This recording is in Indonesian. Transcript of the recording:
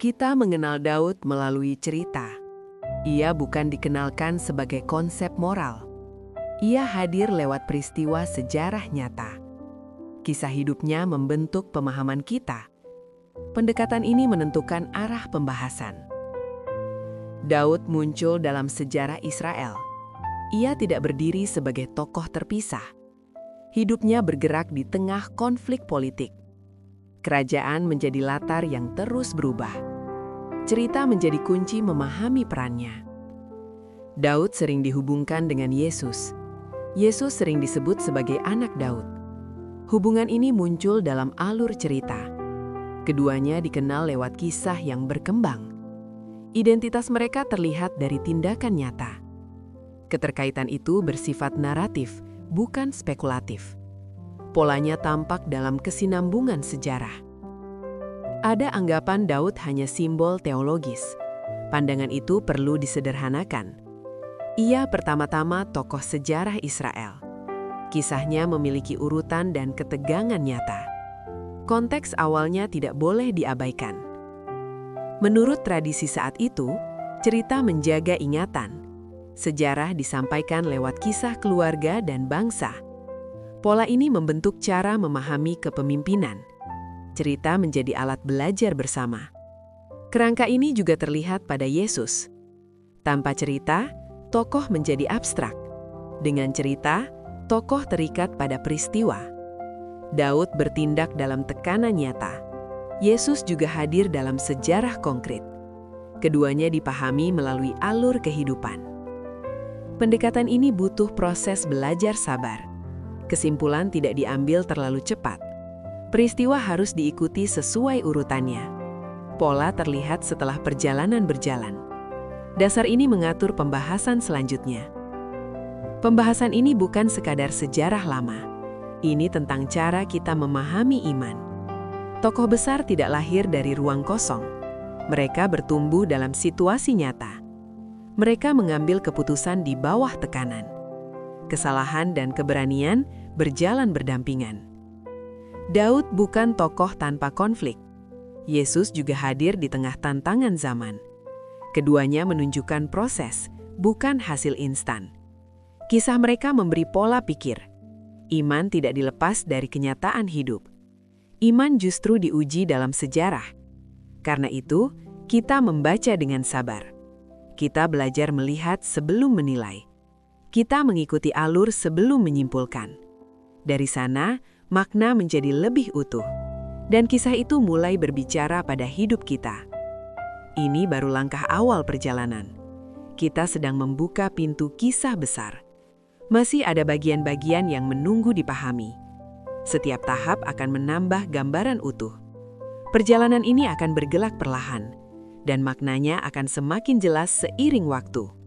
Kita mengenal Daud melalui cerita. Ia bukan dikenalkan sebagai konsep moral. Ia hadir lewat peristiwa sejarah nyata. Kisah hidupnya membentuk pemahaman kita. Pendekatan ini menentukan arah pembahasan. Daud muncul dalam sejarah Israel. Ia tidak berdiri sebagai tokoh terpisah. Hidupnya bergerak di tengah konflik politik. Kerajaan menjadi latar yang terus berubah. Cerita menjadi kunci memahami perannya. Daud sering dihubungkan dengan Yesus. Yesus sering disebut sebagai anak Daud. Hubungan ini muncul dalam alur cerita. Keduanya dikenal lewat kisah yang berkembang. Identitas mereka terlihat dari tindakan nyata. Keterkaitan itu bersifat naratif, bukan spekulatif. Polanya tampak dalam kesinambungan sejarah. Ada anggapan Daud hanya simbol teologis. Pandangan itu perlu disederhanakan. Ia pertama-tama tokoh sejarah Israel. Kisahnya memiliki urutan dan ketegangan nyata. Konteks awalnya tidak boleh diabaikan. Menurut tradisi saat itu, cerita menjaga ingatan. Sejarah disampaikan lewat kisah keluarga dan bangsa. Pola ini membentuk cara memahami kepemimpinan. Cerita menjadi alat belajar bersama. Kerangka ini juga terlihat pada Yesus. Tanpa cerita, tokoh menjadi abstrak. Dengan cerita, tokoh terikat pada peristiwa. Daud bertindak dalam tekanan nyata. Yesus juga hadir dalam sejarah konkret. Keduanya dipahami melalui alur kehidupan. Pendekatan ini butuh proses belajar sabar. Kesimpulan tidak diambil terlalu cepat. Peristiwa harus diikuti sesuai urutannya. Pola terlihat setelah perjalanan berjalan. Dasar ini mengatur pembahasan selanjutnya. Pembahasan ini bukan sekadar sejarah lama. Ini tentang cara kita memahami iman. Tokoh besar tidak lahir dari ruang kosong. Mereka bertumbuh dalam situasi nyata. Mereka mengambil keputusan di bawah tekanan. Kesalahan dan keberanian berjalan berdampingan. Daud bukan tokoh tanpa konflik. Yesus juga hadir di tengah tantangan zaman. Keduanya menunjukkan proses, bukan hasil instan. Kisah mereka memberi pola pikir. Iman tidak dilepas dari kenyataan hidup. Iman justru diuji dalam sejarah. Karena itu, kita membaca dengan sabar. Kita belajar melihat sebelum menilai. Kita mengikuti alur sebelum menyimpulkan. Dari sana, makna menjadi lebih utuh. Dan kisah itu mulai berbicara pada hidup kita. Ini baru langkah awal perjalanan. Kita sedang membuka pintu kisah besar. Masih ada bagian-bagian yang menunggu dipahami. Setiap tahap akan menambah gambaran utuh. Perjalanan ini akan bergelak perlahan, dan maknanya akan semakin jelas seiring waktu.